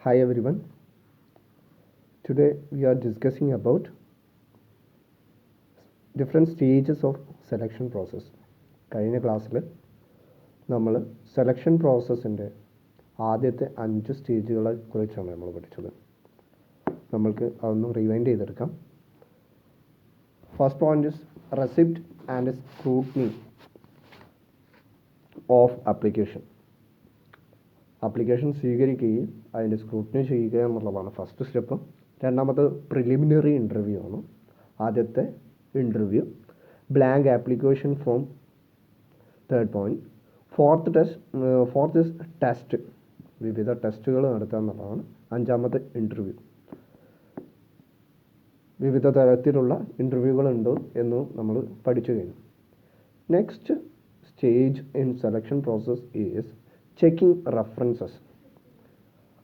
Hi everyone. Today we are discussing about different stages of selection process. കഴിഞ്ഞ ക്ലാസ്സിൽ നമ്മൾ selection പ്രോസസ്സിൻ്റെ ആദ്യത്തെ 5 സ്റ്റേജുകളെ കുറിച്ചാണ് നമ്മൾ പഠിച്ചത്. നമ്മൾക്ക് അതൊന്ന് റിവൈൻഡ് ചെയ്തെടുക്കാം. First point is receipt and scrutiny of application. Application സ്വീകരിക്കുകയും അതിൻ്റെ സ്ക്രൂട്ടിനി ചെയ്യുക എന്നുള്ളതാണ് ഫസ്റ്റ് സ്റ്റെപ്പ്. രണ്ടാമത് പ്രിലിമിനറി ഇൻ്റർവ്യൂ ആണ്. ആദ്യത്തെ interview blank application form, third point. Fourth is test, വിവിധ ടെസ്റ്റുകൾ നടത്തുക എന്നുള്ളതാണ് അഞ്ചാമത്തെ ഇൻ്റർവ്യൂ. വിവിധ തരത്തിലുള്ള ഇൻ്റർവ്യൂകളുണ്ട് എന്ന് നമ്മൾ പഠിച്ചു കഴിഞ്ഞു. Next stage in selection process is checking references.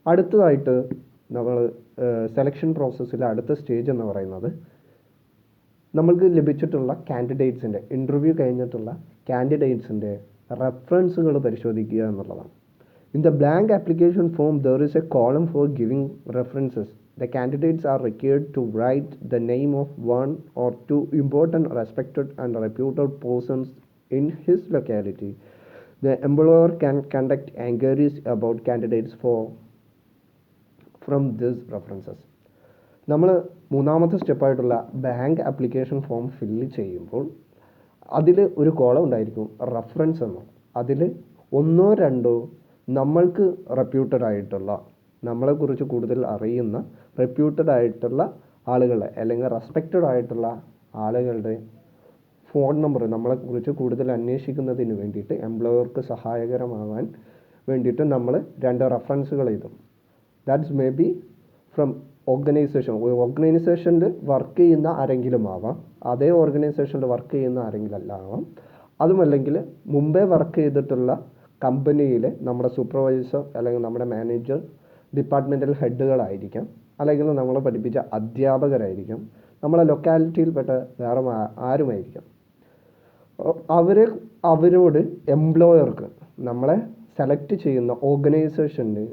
അടുത്തതായിട്ട് നമ്മൾ സെലക്ഷൻ പ്രോസസ്സിലെ അടുത്ത സ്റ്റേജ് എന്ന് പറയുന്നത് നമ്മൾക്ക് ലഭിച്ചിട്ടുള്ള കാൻഡിഡേറ്റ്സിൻ്റെ, ഇൻ്റർവ്യൂ കഴിഞ്ഞിട്ടുള്ള കാൻഡിഡേറ്റ്സിൻ്റെ റെഫറൻസുകൾ പരിശോധിക്കുക എന്നുള്ളതാണ്. In the blank application form there is A column for giving references. The candidates are required to write the name of one or two important respected and reputed persons in his locality. The employer can conduct inquiries about candidates from these references. നമ്മൾ മൂന്നാമത്തെ സ്റ്റെപ്പായിട്ടുള്ള bank application form fill ചെയ്യുമ്പോൾ അതിൽ ഒരു column ഉണ്ടായിരിക്കും reference എന്ന്. അതിൽ ഒന്നോ രണ്ടോ നമ്മൾക്ക് റെപ്യൂട്ടഡ് ആയിട്ടുള്ള, നമ്മളെക്കുറിച്ച് കൂടുതൽ അറിയുന്ന റെപ്യൂട്ടഡ് ആയിട്ടുള്ള ആളുകളെ അല്ലെങ്കിൽ റെസ്പെക്റ്റഡ് ആയിട്ടുള്ള ആളുകളുടെ ഫോൺ നമ്പർ നമ്മളെക്കുറിച്ച് കൂടുതൽ അന്വേഷിക്കുന്നതിന് വേണ്ടിയിട്ട് എംപ്ലോയർക്ക് സഹായകരമാകാൻ വേണ്ടിയിട്ട് നമ്മൾ രണ്ട് റെഫറൻസുകൾ എഴുതും. ദാറ്റ്സ് മേ ബി ഫ്രം ഓർഗനൈസേഷനിൽ വർക്ക് ചെയ്യുന്ന ആരെങ്കിലും ആവാം, അതേ ഓർഗനൈസേഷനിൽ വർക്ക് ചെയ്യുന്ന ആരെങ്കിലും അല്ല ആവാം. അതുമല്ലെങ്കിൽ മുമ്പേ വർക്ക് ചെയ്തിട്ടുള്ള കമ്പനിയിലെ നമ്മുടെ സൂപ്പർവൈസർ അല്ലെങ്കിൽ നമ്മുടെ മാനേജർ, ഡിപ്പാർട്ട്മെൻറ്റൽ ഹെഡുകളായിരിക്കാം, അല്ലെങ്കിൽ നമ്മളെ പഠിപ്പിച്ച അധ്യാപകരായിരിക്കാം, നമ്മളെ ലൊക്കാലിറ്റിയിൽപ്പെട്ട വേറെ ആരുമായിരിക്കാം. അവരോട് എംപ്ലോയർക്ക്, നമ്മളെ സെലക്ട് ചെയ്യുന്ന ഓർഗനൈസേഷന്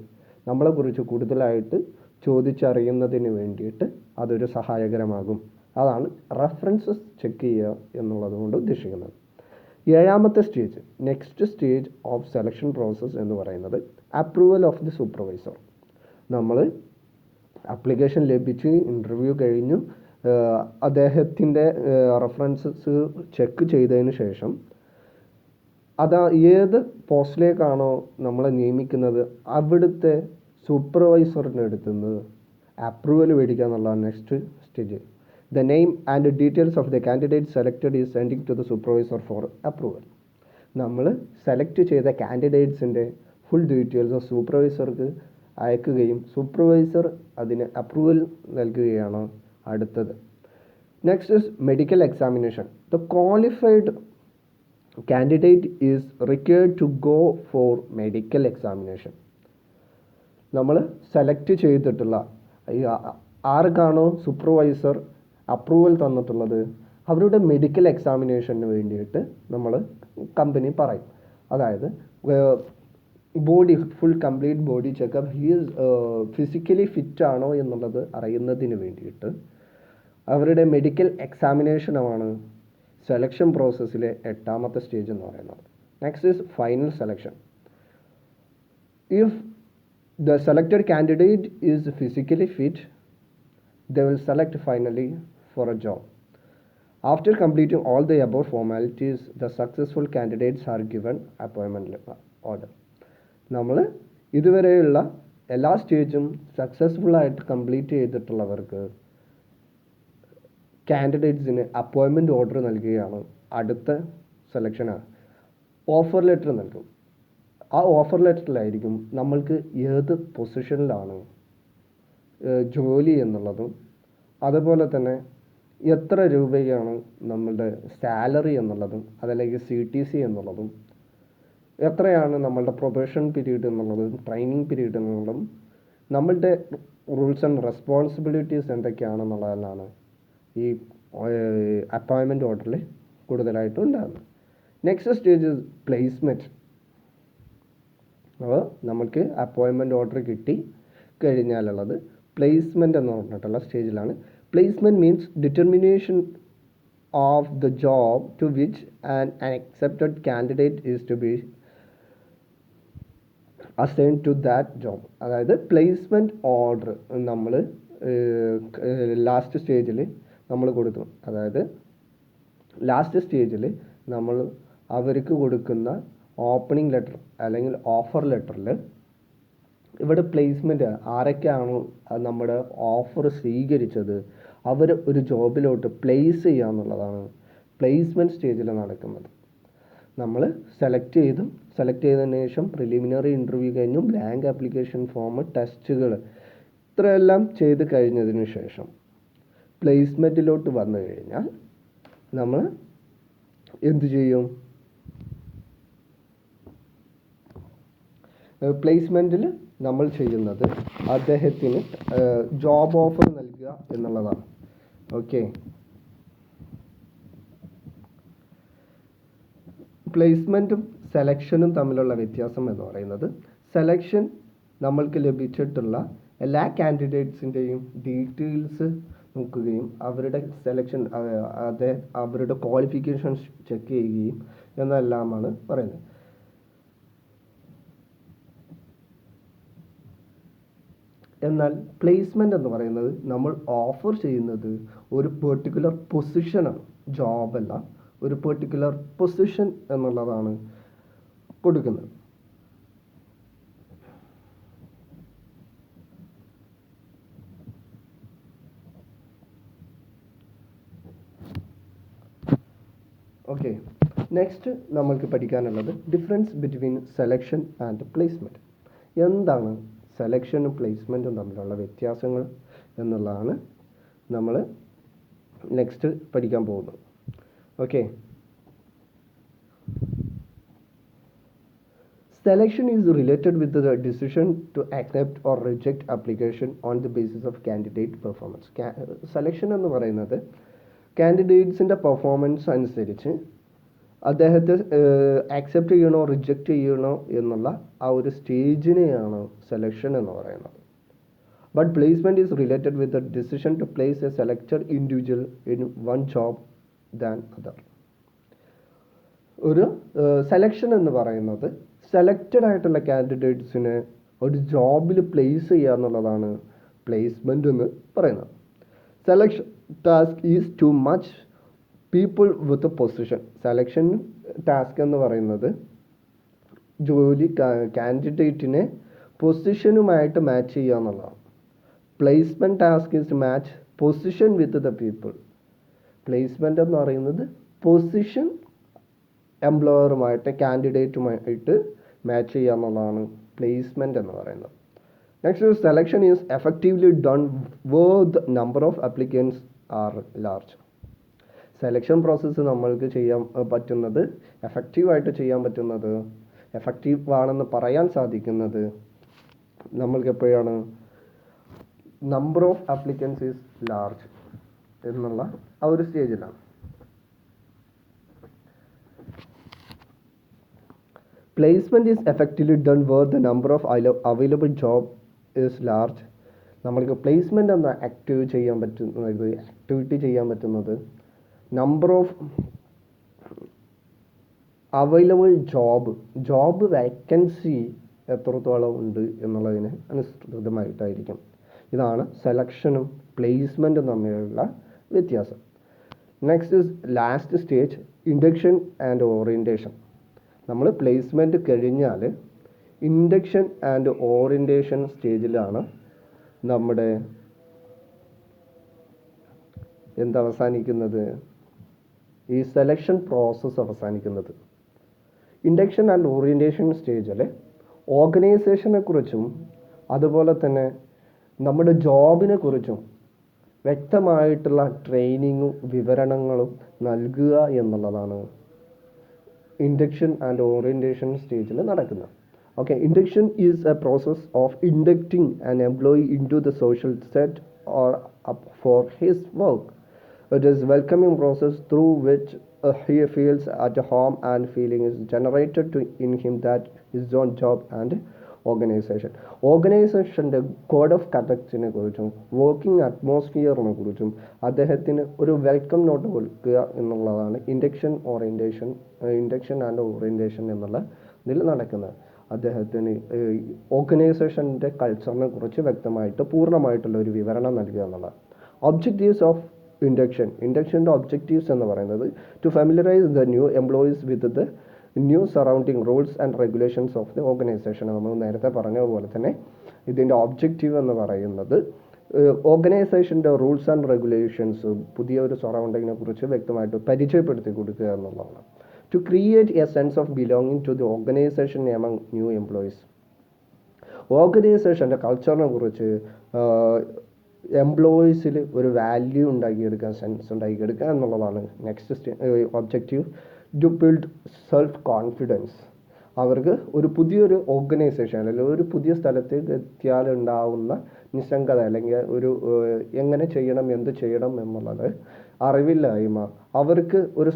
നമ്മളെക്കുറിച്ച് കൂടുതലായിട്ട് ചോദിച്ചറിയുന്നതിന് വേണ്ടിയിട്ട് അതൊരു സഹായകരമാകും. അതാണ് റെഫറൻസസ് ചെക്ക് ചെയ്യുക എന്നുള്ളത് കൊണ്ട് ഉദ്ദേശിക്കുന്നത്. ഏഴാമത്തെ stage, next stage of selection process എന്ന് പറയുന്നത് അപ്രൂവൽ ഓഫ് ദി സൂപ്പർവൈസർ. നമ്മൾ ആപ്ലിക്കേഷൻ ലഭിച്ച് ഇൻ്റർവ്യൂ കഴിഞ്ഞു, അദ്ദേഹത്തിൻ്റെ റെഫറൻസസ് ചെക്ക് ചെയ്തതിന് ശേഷം ഏത് പോസ്റ്റിലേക്കാണോ നമ്മളെ നിയമിക്കുന്നത് അവിടുത്തെ സൂപ്പർവൈസറിൻ്റെ അടുത്ത് നിന്ന് അപ്രൂവൽ മേടിക്കുക എന്നുള്ളതാണ് next stage. The name and details of the candidate selected is sending to the supervisor for approval. നമ്മൾ സെലക്ട് ചെയ്ത കാൻഡിഡേറ്റ്സിൻ്റെ ഫുൾ ഡീറ്റെയിൽസ് സൂപ്പർവൈസർക്ക് അയക്കുകയും സൂപ്പർവൈസർ അതിന് അപ്രൂവൽ നൽകുകയാണ് അടുത്തത്. Next is medical examination. The qualified candidate is required to go for medical examination. നമ്മൾ select ചെയ്തിട്ടുള്ള ആർക്കാണോ സൂപ്പർവൈസർ അപ്രൂവൽ തന്നിട്ടുള്ളത് അവരുടെ മെഡിക്കൽ എക്സാമിനേഷന് വേണ്ടിയിട്ട് നമ്മൾ കമ്പനി പറയും. അതായത് body full complete body checkup, he is physically fit ആണോ എന്നുള്ളത് അറിയുന്നതിന് വേണ്ടിയിട്ട് അവരുടെ മെഡിക്കൽ എക്സാമിനേഷനാണ് സെലക്ഷൻ പ്രോസസ്സിലെ എട്ടാമത്തെ സ്റ്റേജ് എന്ന് പറയുന്നത്. Next is final selection. If the selected candidate is physically fit, they will select finally for a job. After completing all the above formalities, the successful candidates are given appointment order. നമ്മൾ ഇതുവരെയുള്ള എല്ലാ സ്റ്റേജും സക്സസ്ഫുള്ളായിട്ട് complete ചെയ്തിട്ടുള്ളവർക്ക് കാൻഡിഡേറ്റ്സിന് appointment order നൽകുകയാണ്. അടുത്ത സെലക്ഷനാണ് offer letter നൽകും. ആ offer ലെറ്ററിലായിരിക്കും നമ്മൾക്ക് ഏത് പൊസിഷനിലാണ് ജോലി എന്നുള്ളതും അതുപോലെ തന്നെ എത്ര രൂപയാണ് നമ്മളുടെ സാലറി എന്നുള്ളതും അതല്ലെങ്കിൽ CTC എന്നുള്ളതും എത്രയാണ് നമ്മളുടെ പ്രൊബേഷൻ പീരീഡ് എന്നുള്ളതും ട്രെയിനിങ് പീരീഡ് എന്നുള്ളതും നമ്മളുടെ റൂൾസ് ആൻഡ് റെസ്പോൺസിബിലിറ്റീസ് എന്തൊക്കെയാണെന്നുള്ളതാണ് ഈ അപ്പോയിൻമെൻറ്റ് ഓർഡറിൽ കൂടുതലായിട്ടും ഉണ്ടാകുന്നത്. Next stage placement. അപ്പോൾ നമുക്ക് അപ്പോയിൻമെൻറ്റ് ഓർഡർ കിട്ടി, കഴിഞ്ഞാലുള്ളത് പ്ലേസ്മെൻറ്റ് എന്ന് പറഞ്ഞിട്ടുള്ള സ്റ്റേജിലാണ്. Placement means determination of the job to which an accepted candidate is to be assign to that job. അതായത് പ്ലേസ്മെൻറ്റ് ഓർഡർ നമ്മൾ ലാസ്റ്റ് സ്റ്റേജിൽ നമ്മൾ കൊടുക്കും. അതായത് ലാസ്റ്റ് സ്റ്റേജിൽ നമ്മൾ അവർക്ക് കൊടുക്കുന്ന ഓപ്പണിംഗ് ലെറ്റർ അല്ലെങ്കിൽ ഓഫർ ലെറ്ററിൽ ഇവിടെ പ്ലേസ്മെൻറ്റ് ആരൊക്കെയാണോ നമ്മുടെ ഓഫർ സ്വീകരിച്ചത് അവർ ഒരു ജോബിലോട്ട് പ്ലേസ് ചെയ്യുക എന്നുള്ളതാണ് പ്ലേസ്മെൻറ്റ് സ്റ്റേജിൽ നടക്കുന്നത്. നമ്മൾ സെലക്ട് ചെയ്തതിന് ശേഷം പ്രിലിമിനറി ഇൻ്റർവ്യൂ കഴിഞ്ഞു, ബ്ലാങ്ക് ആപ്ലിക്കേഷൻ ഫോം, ടെസ്റ്റുകൾ ഇത്രയെല്ലാം ചെയ്ത് കഴിഞ്ഞതിന് ശേഷം പ്ലേസ്മെൻറ്റിലോട്ട് വന്നു കഴിഞ്ഞാൽ നമ്മൾ എന്തു ചെയ്യും? പ്ലേസ്മെൻറ്റിൽ നമ്മൾ ചെയ്യുന്നത് അദ്ദേഹത്തിന് ജോബ് ഓഫർ നൽകുക എന്നുള്ളതാണ്. ഓക്കെ, പ്ലേസ്മെൻറ്റും സെലക്ഷനും തമ്മിലുള്ള വ്യത്യാസം എന്ന് പറയുന്നത്, സെലക്ഷൻ നമ്മൾക്ക് ലഭിച്ചിട്ടുള്ള എല്ലാ കാൻഡിഡേറ്റ്സിൻ്റെയും ഡീറ്റെയിൽസ് നോക്കുകയും അവരുടെ സെലക്ഷൻ അവരുടെ ക്വാളിഫിക്കേഷൻസ് ചെക്ക് ചെയ്യുകയും എന്നെല്ലാമാണ് പറയുന്നത്. എന്നാൽ പ്ലേസ്മെൻ്റ് എന്ന് പറയുന്നത് നമ്മൾ ഓഫർ ചെയ്യുന്നത് ഒരു പെർട്ടിക്കുലർ പൊസിഷനാണ്, ജോബല്ല, ഒരു പെർട്ടിക്കുലർ പൊസിഷൻ എന്നുള്ളതാണ് കൊടുക്കുന്നത്. ഓക്കെ, നെക്സ്റ്റ് നമ്മൾക്ക് പഠിക്കാനുള്ളത് difference between selection and placement. എന്താണ് സെലക്ഷനും പ്ലേസ്മെൻറ്റും തമ്മിലുള്ള വ്യത്യാസങ്ങൾ എന്നുള്ളതാണ് നമ്മൾ നെക്സ്റ്റ് പഠിക്കാൻ പോകുന്നത്. Okay, selection is related with the decision to accept or reject application on the basis of candidate performance. Selection എന്ന് പറയുന്നത് കാൻഡിഡേറ്റ്സിൻ്റെ പെർഫോമൻസ് അനുസരിച്ച് അദ്ദേഹത്തെ ആക്സെപ്റ്റ് ചെയ്യണോ റിജക്റ്റ് ചെയ്യണോ എന്നുള്ള ആ ഒരു സ്റ്റേജിനെയാണ് സെലക്ഷൻ എന്ന് പറയുന്നത്. But placement is related with the decision to place a selected individual in one job than other. ഒരു സെലക്ഷൻ എന്ന് പറയുന്നത് സെലക്റ്റഡ് ആയിട്ടുള്ള കാൻഡിഡേറ്റ്സിനെ ഒരു ജോബിൽ പ്ലേസ് ചെയ്യുക എന്നുള്ളതാണ് പ്ലേസ്മെൻ്റ് എന്ന് പറയുന്നത്. Selection task is to match people with position. Selection task എന്ന് പറയുന്നത് ജോലി കാൻഡിഡേറ്റിനെ പൊസിഷനുമായിട്ട് മാച്ച് ചെയ്യുക എന്നുള്ളതാണ്. Placement task is to match position with the people. Placement എന്ന് പറയുന്നത് പൊസിഷൻ എംപ്ലോയറുമായിട്ട് കാൻഡിഡേറ്റുമായിട്ട് മാച്ച് ചെയ്യുക എന്നുള്ളതാണ് പ്ലേസ്മെൻ്റ് എന്ന് പറയുന്നത്. Next, selection is effectively done where the number of applicants are large. Selection process നമ്മൾക്ക് ചെയ്യാൻ പറ്റുന്നത്, എഫക്റ്റീവായിട്ട് ചെയ്യാൻ പറ്റുന്നത്, എഫക്റ്റീവ് ആണെന്ന് പറയാൻ സാധിക്കുന്നത് നമ്മൾക്ക് എപ്പോഴാണ് number of applicants is large എന്നുള്ള ആ ഒരു സ്റ്റേജിലാണ്. Placement is effectively done where the number of available job is large. നമ്മൾക്ക് പ്ലേസ്മെൻ്റ് എന്ന ആക്ടിവിറ്റി ചെയ്യാൻ പറ്റുന്നത് number of available job vacancy എത്രത്തോളം ഉണ്ട് എന്നുള്ളതിന് അനുസൃതമായിട്ടായിരിക്കും. ഇതാണ് സെലക്ഷനും പ്ലേസ്മെൻറ്റും തമ്മിലുള്ള വ്യത്യാസം. Next is last stage, induction and orientation. നമ്മൾ പ്ലേസ്മെൻറ്റ് കഴിഞ്ഞാൽ ഇൻഡക്ഷൻ ആൻഡ് ഓറിയൻറ്റേഷൻ സ്റ്റേജിലാണ് നമ്മുടെ അവസാനിക്കുന്നത്, ഈ സെലക്ഷൻ പ്രോസസ്സ് അവസാനിക്കുന്നത്. ഇൻഡക്ഷൻ ആൻഡ് ഓറിയൻറ്റേഷൻ സ്റ്റേജിൽ ഓർഗനൈസേഷനെ കുറിച്ചും അതുപോലെ തന്നെ നമ്മുടെ ജോബിനെ കുറിച്ചും വ്യക്തമായിട്ടുള്ള ട്രെയിനിങ്ങും വിവരണങ്ങളും നൽകുക എന്നുള്ളതാണ് ഇൻഡക്ഷൻ ആൻഡ് ഓറിയൻറ്റേഷൻ സ്റ്റേജിൽ നടക്കുന്നത്. Okay, induction is a process of inducting an employee into the social set or for his work. It is welcoming process through which he feels at home and feeling is generated in him that his own job and ഓർഗനൈസേഷൻ്റെ code of കണ്ടക്റ്റിനെ കുറിച്ചും working അറ്റ്മോസ്ഫിയറിനെ കുറിച്ചും അദ്ദേഹത്തിന് ഒരു welcome not കൊടുക്കുക എന്നുള്ളതാണ് induction and orientation എന്നുള്ള ഇതിൽ നടക്കുന്നത്. അദ്ദേഹത്തിന് ഓർഗനൈസേഷൻ്റെ കൾച്ചറിനെ കുറിച്ച് വ്യക്തമായിട്ട് പൂർണ്ണമായിട്ടുള്ള ഒരു വിവരണം നൽകുക എന്നുള്ളത്. ഒബ്ജക്റ്റീവ്സ് ഓഫ് ഇൻഡക്ഷൻ്റെ ഒബ്ജക്റ്റീവ്സ് എന്ന് പറയുന്നത് to familiarise the new employees with the new surrounding rules and regulations of the organisation. നമ്മൾ നേരത്തെ പറഞ്ഞതുപോലെ തന്നെ ഇതിൻ്റെ ഒബ്ജക്റ്റീവ് എന്ന് പറയുന്നത് ഓർഗനൈസേഷൻ്റെ റൂൾസ് ആൻഡ് റെഗുലേഷൻസ് പുതിയ ഒരു സറൗണ്ടിങ്ങിനെ കുറിച്ച് വ്യക്തമായിട്ട് പരിചയപ്പെടുത്തി കൊടുക്കുക എന്നുള്ളതാണ്. To create a sense of belonging to the organisation among new employees. ഓർഗനൈസേഷൻ്റെ കൾച്ചറിനെ കുറിച്ച് എംപ്ലോയീസിൽ ഒരു വാല്യൂ ഉണ്ടാക്കിയെടുക്കുക, സെൻസ് ഉണ്ടാക്കിയെടുക്കുക എന്നുള്ളതാണ് next objective. To build self confidence. അവർക്ക് ഒരു പുതിയൊരു ഓർഗനൈസേഷൻ അല്ലെങ്കിൽ ഒരു പുതിയ സ്ഥലത്തേക്ക് എത്തിയാൽ ഉണ്ടാവുന്ന നിസ്സംഗത അല്ലെങ്കിൽ ഒരു എങ്ങനെ ചെയ്യണം എന്ത് ചെയ്യണം എന്നുള്ളത് അറിവില്ലായ്മ, അവർക്ക് ഒരു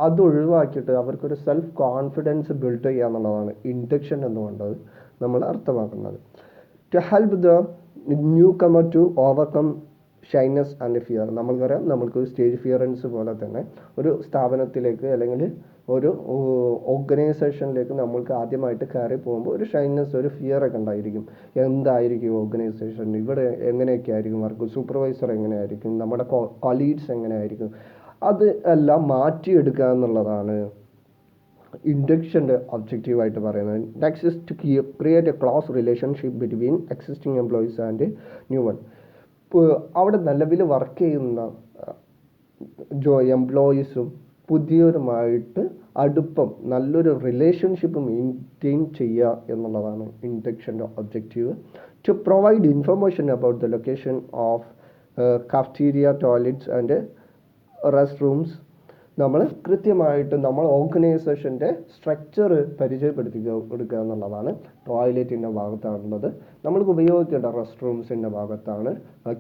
അത് ഒഴിവാക്കിയിട്ട് അവർക്കൊരു സെൽഫ് കോൺഫിഡൻസ് ബിൽഡ് ചെയ്യുക എന്നുള്ളതാണ് ഇൻഡക്ഷൻ എന്നുകൊണ്ട് നമ്മൾ അർത്ഥമാക്കുന്നത്. To help the newcomer to overcome shyness and fear. നമ്മൾക്കറിയാം, നമ്മൾക്ക് സ്റ്റേജ് ഫിയറൻസ് പോലെ തന്നെ ഒരു സ്ഥാപനത്തിലേക്ക് അല്ലെങ്കിൽ ഒരു ഓർഗനൈസേഷനിലേക്ക് നമ്മൾക്ക് ആദ്യമായിട്ട് കയറി പോകുമ്പോൾ ഒരു ഷൈനസ്, ഒരു ഫിയർ ഒക്കെ ഉണ്ടായിരിക്കും. എന്തായിരിക്കും ഓർഗനൈസേഷൻ, ഇവിടെ എങ്ങനെയൊക്കെ ആയിരിക്കും വർക്ക്, സൂപ്പർവൈസർ എങ്ങനെയായിരിക്കും, നമ്മുടെ കൊളീഗ്സ് എങ്ങനെയായിരിക്കും, അത് എല്ലാം മാറ്റിയെടുക്കുക എന്നുള്ളതാണ് ഇൻഡക്ഷൻ്റെ ഒബ്ജക്റ്റീവായിട്ട് പറയുന്നത്. Next is to create a close relationship between existing employees and new one. അവിടെ നിലവിൽ വർക്ക് ചെയ്യുന്ന എംപ്ലോയീസും പുതിയവരുമായിട്ട് അടുപ്പം, നല്ലൊരു റിലേഷൻഷിപ്പ് മെയിൻറ്റെയിൻ ചെയ്യുക എന്നുള്ളതാണ് ഇൻഡക്ഷൻ്റെ objective. To provide information about the location of cafeteria, toilets and rest rooms. നമ്മൾ കൃത്യമായിട്ട് നമ്മൾ ഓർഗനൈസേഷൻ്റെ സ്ട്രക്ചർ പരിചയപ്പെടുത്തി കൊടുക്കുക എന്നുള്ളതാണ്. ടോയ്ലറ്റിൻ്റെ ഭാഗത്താണുള്ളത്, നമ്മൾക്ക് ഉപയോഗിക്കേണ്ട റെസ്റ്റ് റൂംസിൻ്റെ ഭാഗത്താണ്,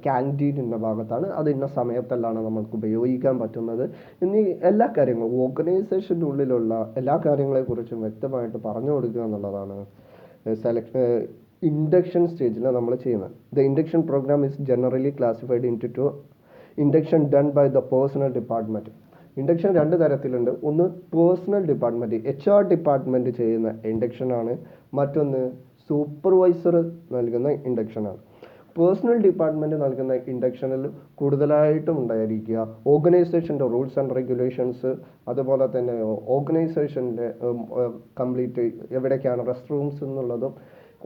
ക്യാൻറ്റീനിൻ്റെ ഭാഗത്താണ്, അത് ഇന്ന സമയത്തെല്ലാം നമ്മൾക്ക് ഉപയോഗിക്കാൻ പറ്റുന്നത് എന്നീ എല്ലാ കാര്യങ്ങളും ഓർഗനൈസേഷൻ്റെ ഉള്ളിലുള്ള എല്ലാ കാര്യങ്ങളെക്കുറിച്ചും വ്യക്തമായിട്ട് പറഞ്ഞു കൊടുക്കുക എന്നുള്ളതാണ് ഇൻഡക്ഷൻ സ്റ്റേജിൽ നമ്മൾ ചെയ്യുന്നത്. The induction programme is generally classified in two induction done by the personnel department. Induction രണ്ട് തരത്തിലുണ്ട്. ഒന്ന് പേഴ്സണൽ ഡിപ്പാർട്ട്മെൻറ്റ്, HR ഡിപ്പാർട്ട്മെൻറ്റ് ചെയ്യുന്ന ഇൻഡക്ഷനാണ്. മറ്റൊന്ന് സൂപ്പർവൈസർ നൽകുന്ന ഇൻഡക്ഷനാണ്. പേഴ്സണൽ ഡിപ്പാർട്ട്മെൻറ്റ് നൽകുന്ന ഇൻഡക്ഷനിൽ കൂടുതലായിട്ടും ഉണ്ടായിരിക്കുക ഓർഗനൈസേഷൻ്റെ റൂൾസ് ആൻഡ് റെഗുലേഷൻസ്, അതുപോലെ തന്നെ ഓർഗനൈസേഷൻ്റെ കംപ്ലീറ്റ് എവിടേക്കാണ് റെസ്റ്റ് റൂംസ് എന്നുള്ളതും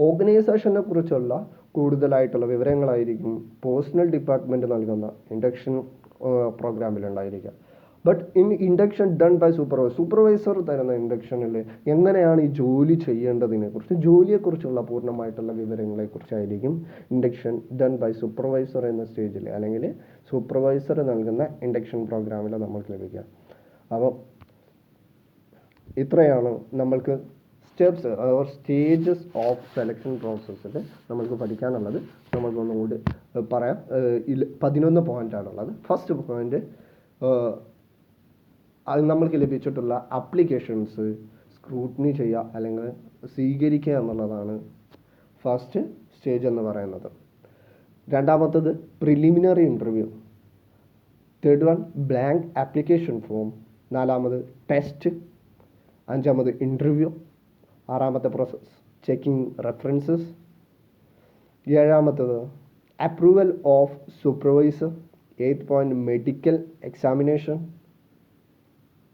ഓർഗനൈസേഷനെ കുറിച്ചുള്ള കൂടുതലായിട്ടുള്ള വിവരങ്ങളായിരിക്കും പേഴ്സണൽ ഡിപ്പാർട്ട്മെൻറ്റ് നൽകുന്ന ഇൻഡക്ഷൻ പ്രോഗ്രാമിലുണ്ടായിരിക്കുക. But induction done by supervisor തരുന്ന ഇൻഡക്ഷനിൽ എങ്ങനെയാണ് ഈ ജോലി ചെയ്യേണ്ടതിനെക്കുറിച്ച്, ജോലിയെക്കുറിച്ചുള്ള പൂർണ്ണമായിട്ടുള്ള വിവരങ്ങളെക്കുറിച്ചായിരിക്കും ഇൻഡക്ഷൻ ഡൺ ബൈ സൂപ്പർവൈസർ എന്ന സ്റ്റേജിൽ അല്ലെങ്കിൽ സൂപ്പർവൈസർ നൽകുന്ന ഇൻഡക്ഷൻ പ്രോഗ്രാമിൽ നമ്മൾക്ക് ലഭിക്കുക. അപ്പം ഇത്രയാണ് നമ്മൾക്ക് steps or stages of selection പ്രോസസ്സിൽ നമ്മൾക്ക് പഠിക്കാനുള്ളത്. നമ്മൾക്കൊന്നുകൂടി പറയാം. 11 പോയിൻ്റാണുള്ളത്. ഫസ്റ്റ് പോയിൻ്റ്, അത് നമ്മൾക്ക് ലഭിച്ചിട്ടുള്ള അപ്ലിക്കേഷൻസ് സ്ക്രൂട്ടിനി ചെയ്യുക അല്ലെങ്കിൽ സ്വീകരിക്കുക എന്നുള്ളതാണ് ഫസ്റ്റ് സ്റ്റേജ് എന്ന് പറയുന്നത്. രണ്ടാമത്തത് preliminary interview. Third one blank application form. നാലാമത് ടെസ്റ്റ്. അഞ്ചാമത് ഇൻ്റർവ്യൂ. ആറാമത്തെ പ്രോസസ് ചെക്കിംഗ് റെഫറൻസസ്. ഏഴാമത്തത് approval of supervisor. 8th point medical examination.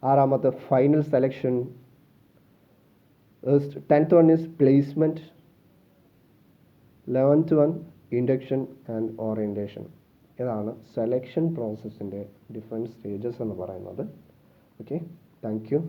ആറാമത്തെ final selection. 10th one is placement. 11th one induction and orientation. ഇതാണ് selection പ്രോസസ്സിൻ്റെ different stages എന്ന് പറയുന്നത്. Okay, thank U.